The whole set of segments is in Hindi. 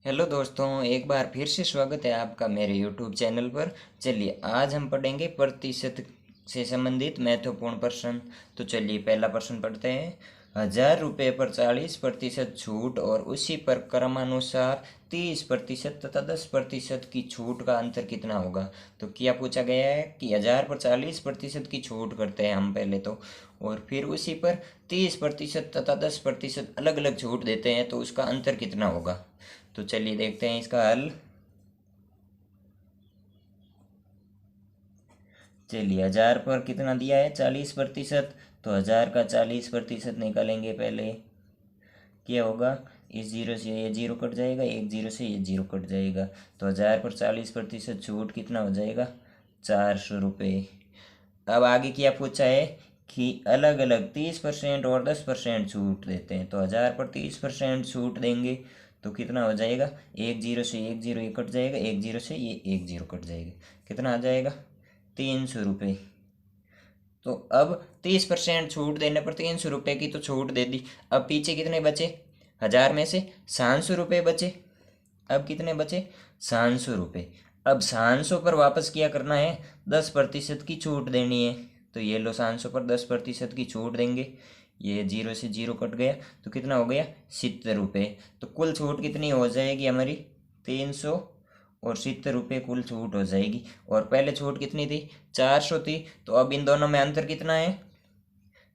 हेलो दोस्तों, एक बार फिर से स्वागत है आपका मेरे यूट्यूब चैनल पर। चलिए आज हम पढ़ेंगे प्रतिशत से संबंधित महत्वपूर्ण प्रश्न। तो चलिए पहला प्रश्न पढ़ते हैं। 1000 रुपये पर 40% छूट और उसी पर क्रमानुसार 30% तथा 10% की छूट का अंतर कितना होगा। तो क्या पूछा गया है कि 1000 पर 40% की छूट करते हैं हम पहले तो, और फिर उसी पर 30% तथा 10% अलग अलग छूट देते हैं, तो उसका अंतर कितना होगा। तो चलिए देखते हैं इसका हल। चलिए 1000 पर कितना दिया है 40%, तो 1000 का 40% निकालेंगे पहले। क्या होगा, इस जीरो से ये जीरो कट जाएगा, एक जीरो से ये जीरो कट जाएगा। तो 1000 पर 40% छूट कितना हो जाएगा, 400 रुपये। अब आगे क्या पूछा है कि अलग अलग 30% और 10% छूट देते हैं। तो 1000 पर 30% छूट देंगे तो कितना हो जाएगा, एक जीरो से एक जीरो ये कट जाएगा, एक जीरो से ये एक जीरो कट जाएगा, कितना आ जाएगा 300 रुपये। तो अब 30% छूट देने पर 300 रुपये की तो छूट दे दी। अब पीछे कितने बचे, 1000 में से 700 रुपये बचे। अब कितने बचे, 700 रुपये। अब 700 पर वापस क्या करना है, 10% की छूट देनी है। तो ये लो 700 पर 10% की छूट देंगे, ये जीरो से जीरो कट गया, तो कितना हो गया 70 रुपये। तो कुल छूट कितनी हो जाएगी हमारी, 370 रुपये कुल छूट हो जाएगी। और पहले छूट कितनी थी, 400 थी। तो अब इन दोनों में अंतर कितना है,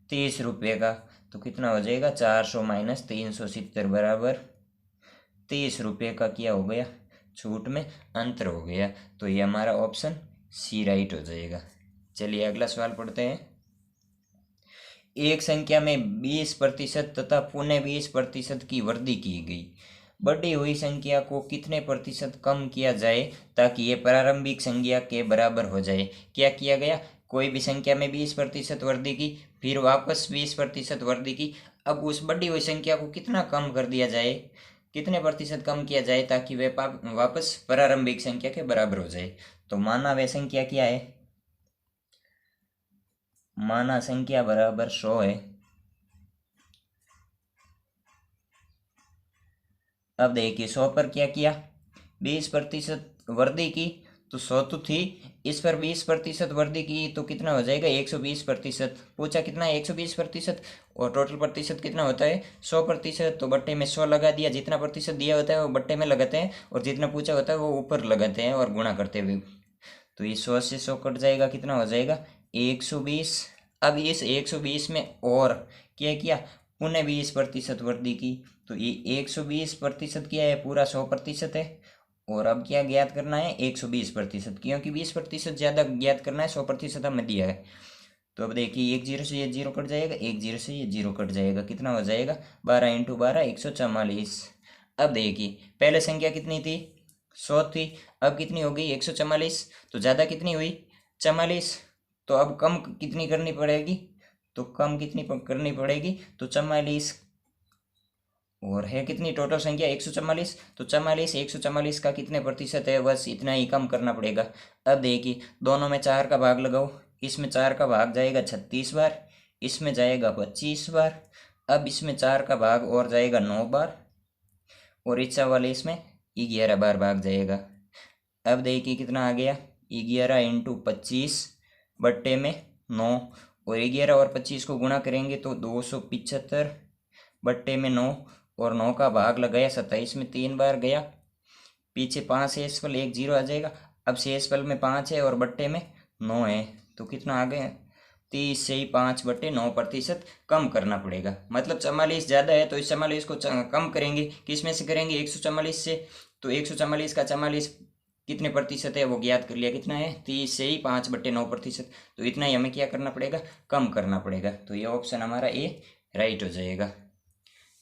30 रुपये का। तो कितना हो जाएगा, 400 माइनस 370 बराबर 30 रुपये का क्या हो गया, छूट में अंतर हो गया। तो ये हमारा ऑप्शन सी राइट हो जाएगा। चलिए अगला सवाल पढ़ते हैं। एक संख्या में 20% तथा पुनः 20% की वृद्धि की गई। बढ़ी हुई संख्या को कितने प्रतिशत कम किया जाए ताकि ये प्रारंभिक संख्या के बराबर हो जाए। क्या किया गया, कोई भी संख्या में 20% वृद्धि की, फिर वापस 20% वृद्धि की। अब उस बढ़ी हुई संख्या को कितना कम कर दिया जाए, कितने प्रतिशत कम किया जाए ताकि वे वापस प्रारंभिक संख्या के बराबर हो जाए। तो माना वे संख्या क्या है, माना संख्या बराबर 100 है। अब देखिए 100 पर क्या किया, 20% वृद्धि की, तो 100 तो थी, इस पर 20% वृद्धि की तो कितना हो जाएगा 120%। पूछा कितना है 120%, और टोटल प्रतिशत कितना होता है 100%। तो बट्टे में 100 लगा दिया, जितना प्रतिशत दिया होता है वो बट्टे में लगाते हैं, और जितना पूछा होता है वो ऊपर लगाते हैं और गुणा करते हुए। तो ये 100 से 100 कट जाएगा, कितना हो जाएगा 120। अब इस 120 में और क्या किया, पुनः 20% वृद्धि की। तो ये 120% किया है, पूरा 100% है। और अब क्या ज्ञात करना है 120%, क्योंकि 20% ज़्यादा ज्ञात करना है, 100% हमें दिया है। तो अब देखिए एक जीरो से ये जीरो कट जाएगा, एक जीरो से ये जीरो कट जाएगा, कितना हो जाएगा 12 इंटू 12 144। अब देखिए पहले संख्या कितनी थी 100 थी, अब कितनी हो गई 144। तो ज़्यादा कितनी हुई 44। तो अब कम कितनी करनी पड़ेगी, तो कम कितनी करनी पड़ेगी, तो 44। और है कितनी टोटल संख्या 144। तो 44 144 का कितने प्रतिशत है, बस इतना ही कम करना पड़ेगा। अब देखिए दोनों में 4 का भाग लगाओ, इसमें 4 का भाग जाएगा 36 बार, इसमें जाएगा 25 बार। अब इसमें 4 का भाग और जाएगा 9 बार, और इच्छा वाले इसमें 11 बार भाग जाएगा। अब देखिए कितना आ गया, 11 इंटू 25 बट्टे में 9, और 11 और 25 को गुणा करेंगे तो 275 बट्टे में 9, और 9 का भाग लगाया 27 में 3 बार गया, पीछे 5 शेषफल एक जीरो आ जाएगा। अब शेषफल में 5 है और बट्टे में 9 है, तो कितना आ गया 30 से ही 5/9% कम करना पड़ेगा। मतलब 44 ज़्यादा है तो इस 44 को कम करेंगे, किस में से करेंगे 144 से। तो 144 का 44 कितने प्रतिशत है वो ज्ञात कर लिया, कितना है 30 से ही 5/9%। तो इतना ही हमें क्या करना पड़ेगा, कम करना पड़ेगा। तो ये ऑप्शन हमारा ए राइट हो जाएगा।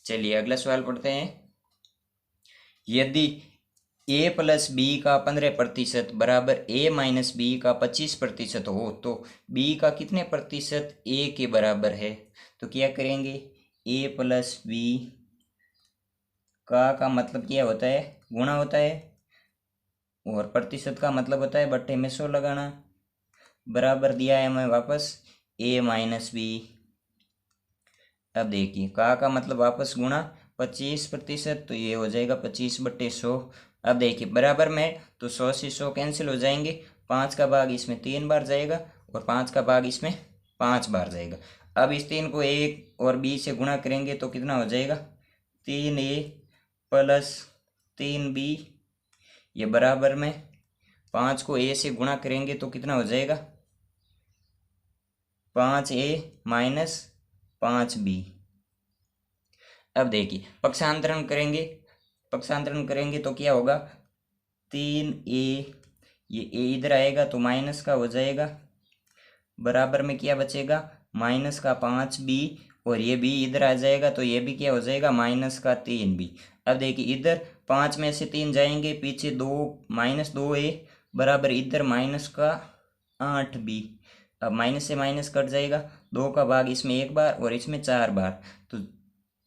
चलिए अगला सवाल पढ़ते हैं। यदि ए प्लस बी का 15% बराबर ए माइनस बी का 25% हो, तो बी का कितने प्रतिशत ए के बराबर है। तो क्या करेंगे, ए प्लस बी का मतलब क्या होता है, गुणा होता है, और प्रतिशत का मतलब होता है बट्टे में 100 लगाना। बराबर दिया है हमें वापस ए माइनस बी। अब देखिए का मतलब वापस गुणा, 25%, तो ये हो जाएगा 25/100। अब देखिए बराबर में, तो 100 से 100 कैंसिल हो जाएंगे, 5 का भाग इसमें 3 बार जाएगा और 5 का भाग इसमें 5 बार जाएगा। अब इस 3 को a और b से गुणा करेंगे तो कितना हो जाएगा, 3a प्लस 3b, ये बराबर में 5 को a से गुणा करेंगे तो कितना हो जाएगा, 5a माइनस 5b। अब देखिए पक्षांतरण करेंगे तो क्या होगा, 3a, ये a इधर आएगा तो माइनस का हो जाएगा, बराबर में क्या बचेगा, माइनस का 5b, और ये b इधर आ जाएगा तो ये भी क्या हो जाएगा, माइनस का 3b। अब देखिए इधर 5 में से 3 जाएंगे, पीछे 2 माइनस 2a, बराबर इधर माइनस का 8b। अब माइनस से माइनस कट जाएगा, 2 का भाग इसमें 1 बार और इसमें 4 बार, तो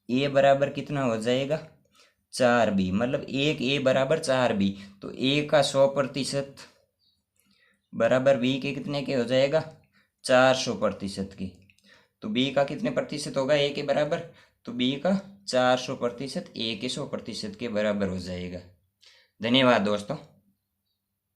a बराबर कितना हो जाएगा, 4b, मतलब 1a बराबर 4b। तो a का 100% बराबर b के कितने के हो जाएगा, 400% की। तो b का कितने प्रतिशत होगा a के बराबर, तो b का 400% a के 100% के बराबर हो जाएगा। धन्यवाद दोस्तों।